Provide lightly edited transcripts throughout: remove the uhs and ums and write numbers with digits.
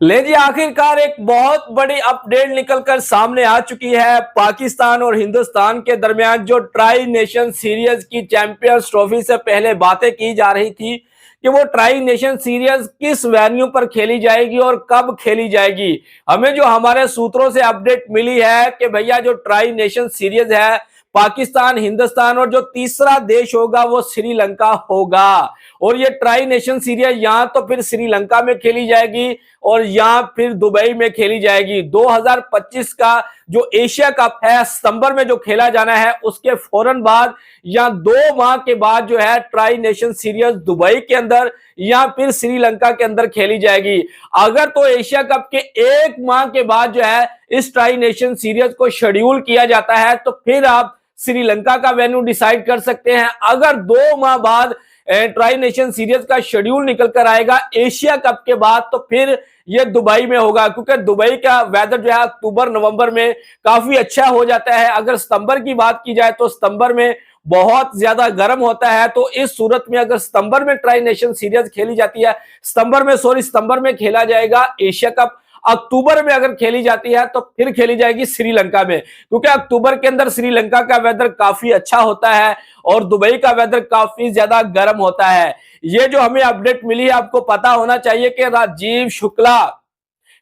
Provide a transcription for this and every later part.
ले जी, आखिरकार एक बहुत बड़ी अपडेट निकलकर सामने आ चुकी है। पाकिस्तान और हिंदुस्तान के दरमियान जो ट्राई नेशन सीरीज की चैंपियंस ट्रॉफी से पहले बातें की जा रही थी कि वो ट्राई नेशन सीरीज किस वेन्यू पर खेली जाएगी और कब खेली जाएगी। हमें जो हमारे सूत्रों से अपडेट मिली है कि भैया जो ट्राई नेशन सीरीज है, पाकिस्तान, हिंदुस्तान और जो तीसरा देश होगा वो श्रीलंका होगा। और ये ट्राई नेशन सीरीज यहाँ तो फिर श्रीलंका में खेली जाएगी और यहाँ फिर दुबई में खेली जाएगी। 2025 का जो एशिया कप है सितंबर में जो खेला जाना है, उसके फौरन बाद या 2 माह के बाद जो है ट्राई नेशन सीरीज दुबई के अंदर या फिर श्रीलंका के अंदर खेली जाएगी। अगर तो एशिया कप के 1 माह के बाद जो है इस ट्राई नेशन सीरीज को शेड्यूल किया जाता है तो फिर आप श्रीलंका का वेन्यू डिसाइड कर सकते हैं। अगर 2 माह बाद ट्राई नेशन सीरीज का शेड्यूल निकल कर आएगा एशिया कप के बाद तो फिर ये दुबई में होगा, क्योंकि दुबई का वेदर जो है अक्टूबर नवंबर में काफी अच्छा हो जाता है। अगर सितंबर की बात की जाए तो सितंबर में बहुत ज्यादा गर्म होता है। तो इस सूरत में अगर सितंबर में ट्राई नेशन सीरीज खेली जाती है, सितंबर में खेला जाएगा एशिया कप। अक्टूबर में अगर खेली जाती है तो फिर खेली जाएगी श्रीलंका में, क्योंकि अक्टूबर के अंदर श्रीलंका का वेदर काफी अच्छा होता है और दुबई का वेदर काफी ज्यादा गर्म होता है। ये जो हमें अपडेट मिली है, आपको पता होना चाहिए कि राजीव शुक्ला,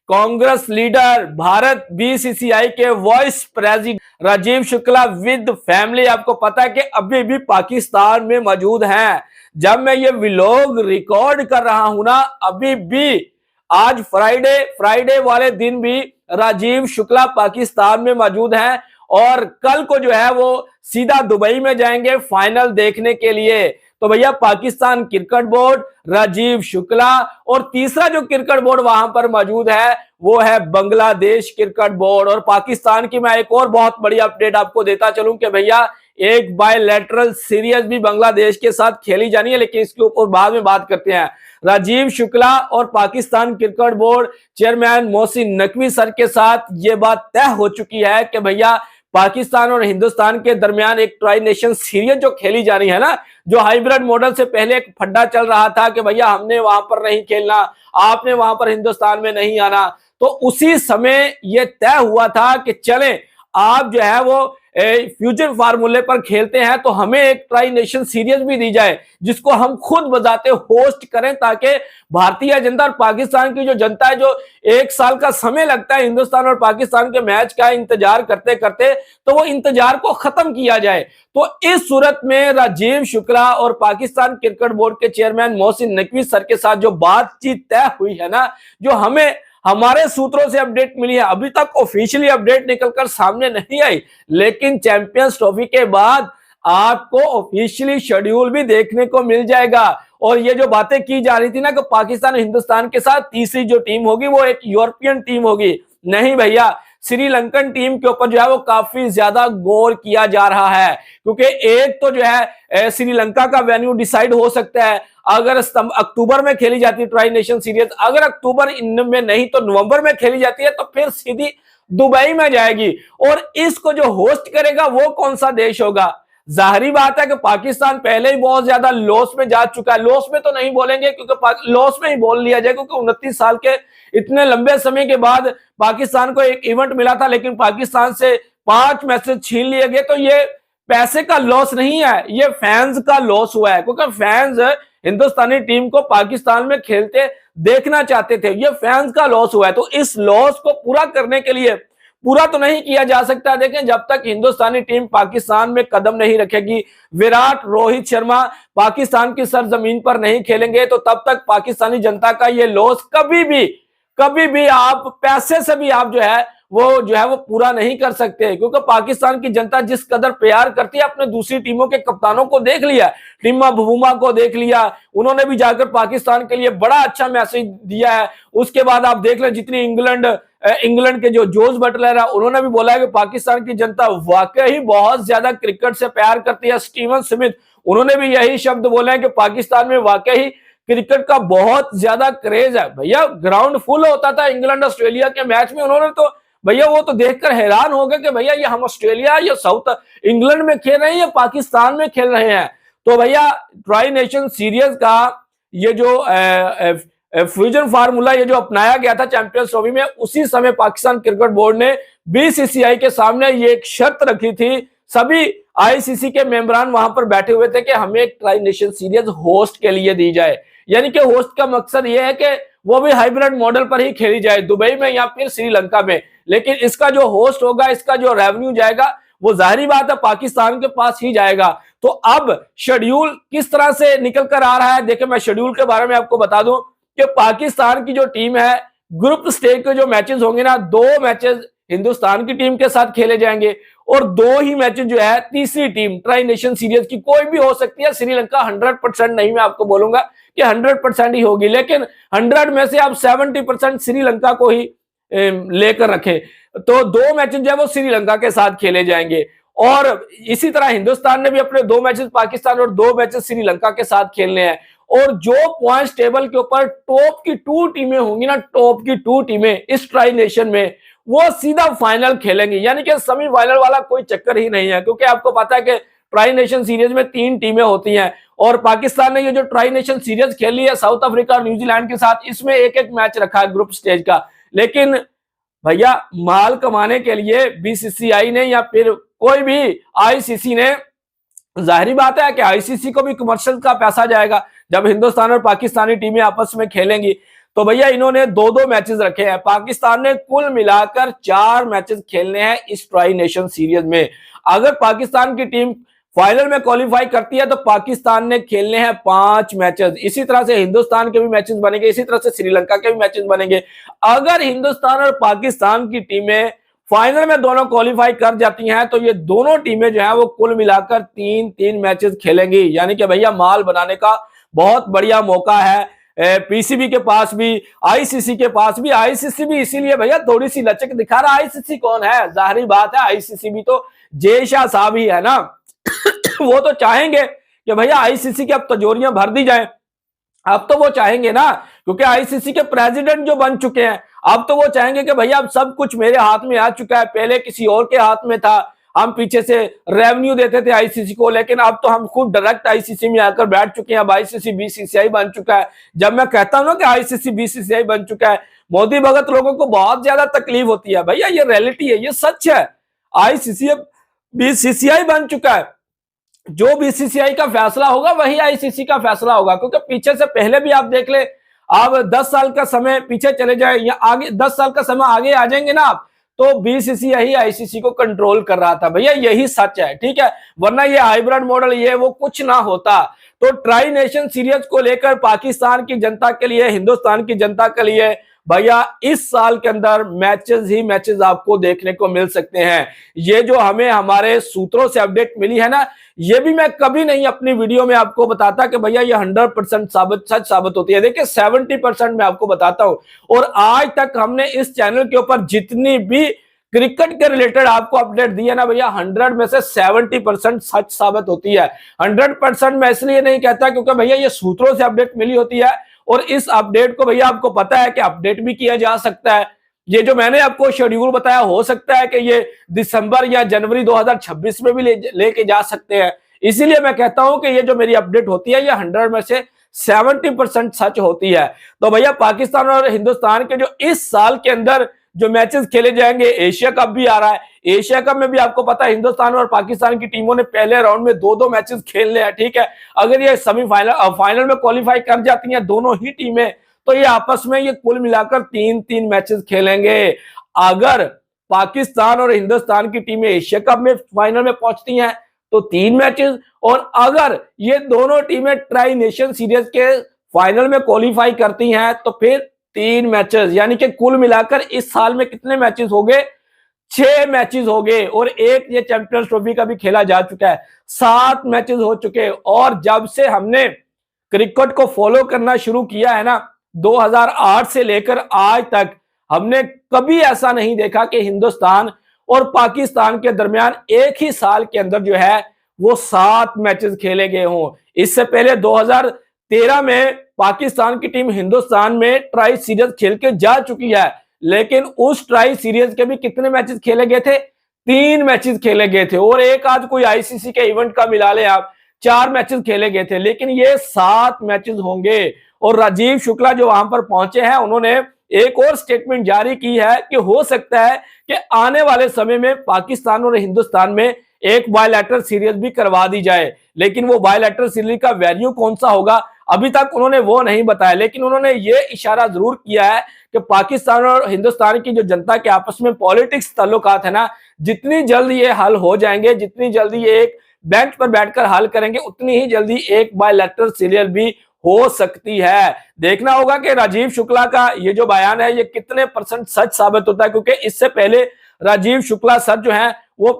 कांग्रेस लीडर, भारत बीसीसीआई के vice president Rajiv Shukla with family, आपको पता है कि अभी भी पाकिस्तान में मौजूद हैं। जब मैं ये व्लॉग रिकॉर्ड कर रहा हूं ना, अभी भी आज फ्राइडे वाले दिन भी राजीव शुक्ला पाकिस्तान में मौजूद हैं और कल को जो है वो सीधा दुबई में जाएंगे फाइनल देखने के लिए। तो भैया पाकिस्तान क्रिकेट बोर्ड, राजीव शुक्ला और तीसरा जो क्रिकेट बोर्ड वहां पर मौजूद है वो है बांग्लादेश क्रिकेट बोर्ड। और पाकिस्तान की मैं एक और बहुत बड़ी अपडेट आपको देता चलूं कि भैया एक बायलैटरल सीरीज भी बांग्लादेश के साथ खेली जानी है, लेकिन इसके ऊपर बाद में बात करते हैं। राजीव शुक्ला और Pakistan cricket board chairman Mohsin Naqvi sir के साथ ये बात तय हो चुकी है कि भैया पाकिस्तान और हिंदुस्तान के दरमियान एक ट्राई नेशन सीरीज जो खेली जानी है ना, जो हाइब्रिड मॉडल से पहले एक फड्डा चल रहा था कि भैया हमने वहां पर नहीं खेलना, आपने वहां पर हिंदुस्तान में नहीं आना, तो उसी समय यह तय हुआ था कि चलें आप जो है वो फ्यूचर फार्मूले पर खेलते हैं तो हमें एक ट्राई नेशन सीरीज भी दी जाए जिसको हम खुद बजाते होस्ट करें, ताकि भारतीय जनता और पाकिस्तान की जो जनता है, जो 1 साल का समय लगता है हिंदुस्तान और पाकिस्तान के मैच का इंतजार करते करते, तो वो इंतजार को खत्म किया जाए। तो इस सूरत में राजीव शुक्ला और पाकिस्तान क्रिकेट बोर्ड के चेयरमैन मोहसिन नकवी सर के साथ जो बातचीत तय हुई है ना, जो हमें हमारे सूत्रों से अपडेट मिली है, अभी तक ऑफिशियली अपडेट निकलकर सामने नहीं आई, लेकिन चैंपियंस ट्रॉफी के बाद आपको ऑफिशियली शेड्यूल भी देखने को मिल जाएगा। और ये जो बातें की जा रही थी ना कि पाकिस्तान और हिंदुस्तान के साथ तीसरी जो टीम होगी वो एक यूरोपियन टीम होगी, नहीं भैया, श्रीलंकन टीम के ऊपर जो है वो काफी ज्यादा गौर किया जा रहा है। क्योंकि एक तो जो है श्रीलंका का वेन्यू डिसाइड हो सकता है अगर अक्टूबर में खेली जाती है ट्राई नेशन सीरीज, अगर अक्टूबर में नहीं तो नवंबर में खेली जाती है तो फिर सीधी दुबई में जाएगी। और इसको जो होस्ट करेगा वो कौन सा देश होगा? जाहिर बात है कि पाकिस्तान पहले ही बहुत ज्यादा लॉस में जा चुका है। लॉस में तो नहीं बोलेंगे क्योंकि लॉस में ही बोल लिया जाए, क्योंकि 29 साल के इतने लंबे समय के बाद पाकिस्तान को एक इवेंट मिला था, लेकिन पाकिस्तान से 5 मैचेस छीन लिए गए। तो ये पैसे का लॉस नहीं है, ये फैंस का लॉस हुआ है, क्योंकि फैंस हिंदुस्तानी टीम को पाकिस्तान में खेलते देखना चाहते थे, ये फैंस का लॉस हुआ है। तो इस लॉस को पूरा करने के लिए, पूरा तो नहीं किया जा सकता, देखें जब तक हिंदुस्तानी टीम पाकिस्तान में कदम नहीं रखेगी, विराट, रोहित शर्मा पाकिस्तान की सरजमीन पर नहीं खेलेंगे, तो तब तक पाकिस्तानी जनता का ये लॉस कभी भी आप पैसे से भी आप जो है वो पूरा नहीं कर सकते। क्योंकि पाकिस्तान की जनता जिस कदर प्यार करती है, अपने दूसरी टीमों के कप्तानों को देख लिया, टिम्मा बुमा को देख लिया, उन्होंने भी जाकर पाकिस्तान के लिए बड़ा अच्छा मैसेज दिया है। उसके बाद आप देख लें जितनी इंग्लैंड के जो जोस बटलर है, उन्होंने भी बोला है कि पाकिस्तान की जनता वाकई बहुत ज्यादा क्रिकेट से प्यार करती है। स्टीवन स्मिथ, उन्होंने भी यही शब्द बोले हैं कि पाकिस्तान में वाकई क्रिकेट का बहुत ज्यादा क्रेज है। भैया ग्राउंड फुल होता था इंग्लैंड ऑस्ट्रेलिया के मैच में, उन्होंने तो भैया वो तो देखकर हैरान हो गए कि भैया ये हम ऑस्ट्रेलिया या साउथ इंग्लैंड में खेल रहे हैं या पाकिस्तान में खेल रहे हैं। तो भैया ट्राई नेशन सीरीज का ये जो फ्यूजन फार्मूला ये जो अपनाया गया था चैंपियंस ट्रॉफी में, उसी समय पाकिस्तान क्रिकेट बोर्ड ने बीसीसीआई के सामने ये एक शर्त रखी थी, सभी आईसीसी के मेंबरान वहां पर बैठे हुए थे कि हमें एक ट्राई नेशन सीरीज होस्ट के लिए दी जाए। यानी कि होस्ट का मकसद ये है कि वो भी हाइब्रिड मॉडल पर ही खेली जाए, दुबई में या फिर श्रीलंका में, लेकिन इसका जो होस्ट होगा, इसका जो रेवेन्यू जाएगा, वो जाहिर बात है पाकिस्तान के पास ही जाएगा। तो अब शेड्यूल किस तरह से निकल कर आ रहा है, देखिए मैं शेड्यूल के बारे में आपको बता दूं कि पाकिस्तान की जो टीम है, ग्रुप स्टेज के जो मैचेस होंगे ना, 2 मैचेस हिंदुस्तान की टीम के साथ खेले जाएंगे और 2 ही मैचेस जो है तीसरी टीम, ट्राई नेशन सीरीज की कोई भी हो सकती है। श्रीलंका 100% नहीं, मैं आपको बोलूंगा कि 100% ही होगी, लेकिन 100 में से आप 70% श्रीलंका को ही लेकर रखें। तो 2 मैचेस जो है वो श्रीलंका के साथ खेले जाएंगे और इसी तरह हिंदुस्तान ने भी अपने 2 मैचेस पाकिस्तान और 2 मैचेस श्रीलंका के साथ खेलने हैं। और जो पॉइंट्स टेबल के ऊपर टॉप की 2 टीमें होंगी ना, टॉप की 2 टीमें इस ट्राई नेशन में, वो सीधा फाइनल खेलेंगी। यानी कि सेमीफाइनल वाला कोई चक्कर ही नहीं है, क्योंकि आपको पता है कि ट्राई नेशन सीरीज में 3 टीमें होती हैं और पाकिस्तान ने ये जो ट्राई नेशन सीरीज खेली है साउथ अफ्रीका और न्यूजीलैंड के साथ, इसमें एक मैच रखा है ग्रुप स्टेज का। लेकिन भैया माल कमाने के लिए बीसीसीआई ने या फिर कोई भी आईसीसी ने, जाहिर बात है कि आईसीसी को भी कमर्शियल का पैसा जाएगा जब हिंदुस्तान और पाकिस्तानी टीमें आपस में खेलेंगी। तो भैया इन्होंने 2-2 मैचेस रखे हैं। पाकिस्तान ने कुल मिलाकर 4 मैचेस खेलने हैं इस ट्राई नेशन सीरीज में। अगर पाकिस्तान की टीम फाइनल में क्वालिफाई करती है तो पाकिस्तान ने खेलने हैं 5 मैचेस। इसी तरह से हिंदुस्तान के भी मैचेस बनेंगे, इसी तरह से श्रीलंका के भी मैचेस बनेंगे। अगर हिंदुस्तान और पाकिस्तान की टीमें फाइनल में दोनों क्वालिफाई कर जाती हैं तो ये दोनों टीमें जो है वो कुल मिलाकर 3-3 मैचेस खेलेंगी। यानी कि भैया माल बनाने का बहुत बढ़िया मौका है पीसीबी के पास भी, आईसीसी के पास भी। आईसीसी भी इसीलिए भैया थोड़ी सी लचक दिखा रहा है। आईसीसी कौन है, जाहिर बात है आईसीसी भी तो जय शाह साहब ही है ना। वो तो चाहेंगे कि भैया आईसीसी की अब तिजोरियां भर दी जाए, अब तो वो चाहेंगे ना, क्योंकि आईसीसी के प्रेसिडेंट जो बन चुके हैं, अब तो वो चाहेंगे कि भैया अब सब कुछ मेरे हाथ में आ चुका है। पहले किसी और के हाथ में था, हम पीछे से रेवेन्यू देते थे आईसीसी को, लेकिन अब तो हम खुद डायरेक्ट आईसीसी में आकर बैठ चुके हैं। अब आईसीसी बीसीसीआई बन चुका है। जब मैं कहता हूं ना कि आईसीसी बीसीसीआई बन चुका है, मोदी भगत लोगों को बहुत ज्यादा तकलीफ होती है। भैया ये रियलिटी है, ये सच है। आईसीसी बीसीसीआई बन चुका है। जो बीसीसीआई का फैसला होगा वही आईसीसी का फैसला होगा, क्योंकि पीछे से पहले भी आप देख ले, आप 10 साल का समय पीछे चले जाए या आगे 10 साल का समय आगे आ जाएंगे ना आप, तो बीसीसीआई ही आईसीसी को कंट्रोल कर रहा था। भैया यही सच है, ठीक है, वरना ये हाइब्रिड मॉडल ये वो कुछ ना होता। तो ट्राई नेशन सीरीज को लेकर पाकिस्तान की जनता के लिए, हिंदुस्तान की जनता के लिए भैया इस साल के अंदर मैचेस ही मैचेस आपको देखने को मिल सकते हैं। ये जो हमें हमारे सूत्रों से अपडेट मिली है ना, ये भी मैं कभी नहीं अपनी वीडियो में आपको बताता कि भैया ये 100% सच साबित होती है। देखिए 70% मैं आपको बताता हूं, और आज तक हमने इस चैनल के ऊपर जितनी भी क्रिकेट के रिलेटेड आपको अपडेट दी है ना भैया, 100 में से 70% सच साबित होती है। 100% मैं इसलिए नहीं कहता क्योंकि भैया ये सूत्रों से अपडेट मिली होती है, और इस अपडेट को भैया आपको पता है कि अपडेट भी किया जा सकता है। ये जो मैंने आपको शेड्यूल बताया, हो सकता है कि ये दिसंबर या जनवरी 2026 में भी लेके जा सकते हैं। इसीलिए मैं कहता हूं कि ये जो मेरी अपडेट होती है ये 100 में से 70% सच होती है। तो भैया पाकिस्तान और हिंदुस्तान के जो इस साल के अंदर जो मैचेस खेले जाएंगे, एशिया कप भी आ रहा है। एशिया कप में भी आपको पता है हिंदुस्तान और पाकिस्तान की टीमों ने पहले राउंड में 2-2 मैचेस खेलने हैं, ठीक है। अगर ये सेमीफाइनल फाइनल में क्वालिफाई कर जाती हैं दोनों ही टीमें, तो ये आपस में ये कुल मिलाकर 3-3 मैचेस खेलेंगे। अगर पाकिस्तान और हिंदुस्तान की टीमें एशिया कप में फाइनल में पहुंचती हैं तो 3 मैचेस, और अगर ये दोनों टीमें ट्राई नेशन सीरीज के फाइनल में क्वालिफाई करती हैं तो फिर 3 मैचेस। यानी कि कुल मिलाकर इस साल में कितने मैचेस हो गए, 6 मैचेस हो गए, और एक ये चैंपियंस ट्रॉफी का भी खेला जा चुका है। 7 मैचेस हो चुके। और जब से हमने क्रिकेट को फॉलो करना शुरू किया है ना, 2008 से लेकर आज तक, हमने कभी ऐसा नहीं देखा कि हिंदुस्तान और पाकिस्तान के दरमियान एक ही साल के अंदर जो है वो 7 मैचेस खेले गए हों। इससे पहले 2013 में पाकिस्तान की टीम हिंदुस्तान में ट्राई सीरीज खेल के जा चुकी है, लेकिन उस ट्राई सीरीज के भी कितने मैचेस खेले गए थे, 3 मैचेस खेले गए थे, और एक आज कोई आईसीसी के इवेंट का मिला ले आप, 4 मैचेस खेले गए थे। लेकिन ये 7 मैचेस होंगे, और राजीव शुक्ला जो वहां पर पहुंचे हैं, उन्होंने एक और स्टेटमेंट जारी की है कि हो सकता है कि आने वाले समय में पाकिस्तान और हिंदुस्तान में एक बायलैटरल सीरीज भी करवा दी जाए। लेकिन वो बायलैटरल सीरीज का वैल्यू कौन सा होगा, अभी तक उन्होंने वो नहीं बताया। लेकिन उन्होंने ये इशारा जरूर किया है कि पाकिस्तान और हिंदुस्तान की जो जनता के आपस में पॉलिटिक्स ताल्लुकात है ना, जितनी जल्द ये हल हो जाएंगे, जितनी जल्दी ये एक बेंच पर बैठकर हल करेंगे, उतनी ही जल्दी एक बायलैटरल सीरीज भी हो सकती है। देखना होगा कि राजीव शुक्ला का ये जो बयान है ये कितने % सच साबित होता है, क्योंकि इससे पहले राजीव शुक्ला सर जो हैं वो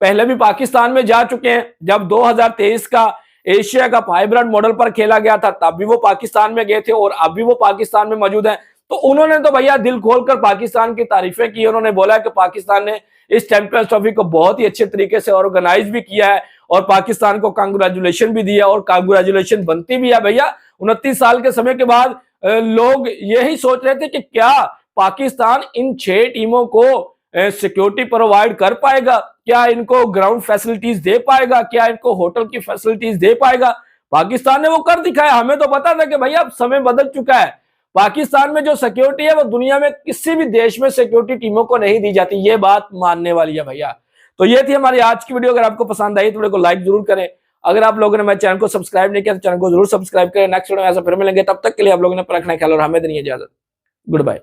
पहले भी पाकिस्तान में जा चुके हैं। जब 2023 का एशिया कप हाइब्रिड मॉडल पर खेला गया था तब भी वो पाकिस्तान में गए थे और अब भी वो पाकिस्तान में मौजूद हैं। तो उन्होंने तो भैया दिल खोलकर पाकिस्तान की तारीफें की। उन्होंने बोला कि पाकिस्तान ने इस चैंपियंस ट्रॉफी को बहुत ही अच्छे तरीके से ऑर्गेनाइज भी किया है और पाकिस्तान को कांग्रेचुलेशन भी दिया और कांग्रेचुलेशन बनती भी है भैया। 29 साल के समय के बाद लोग यही सोच रहे थे कि क्या पाकिस्तान इन 6 टीमों को सिक्योरिटी प्रोवाइड कर पाएगा, क्या इनको ग्राउंड फैसिलिटीज दे पाएगा, क्या इनको होटल की फैसिलिटीज दे पाएगा। पाकिस्तान ने वो कर दिखाया। हमें तो पता था कि भैया अब समय बदल चुका है, पाकिस्तान में जो सिक्योरिटी है वो दुनिया में किसी भी देश में सिक्योरिटी टीमों को नहीं दी जाती। ये बात मानने वाली है भैया। तो ये थी हमारी आज की वीडियो। अगर आपको पसंद आई तो वीडियो को लाइक जरूर करें। अगर आप लोगों ने मेरे चैनल को सब्सक्राइब नहीं किया तो चैनल को जरूर सब्सक्राइब करें। नेक्स्ट वीडियो में ऐसा फिर मिलेंगे, तब तक के लिए आप लोगों ने अपना ख्याल और हमें देनी इजाजत। Good bye.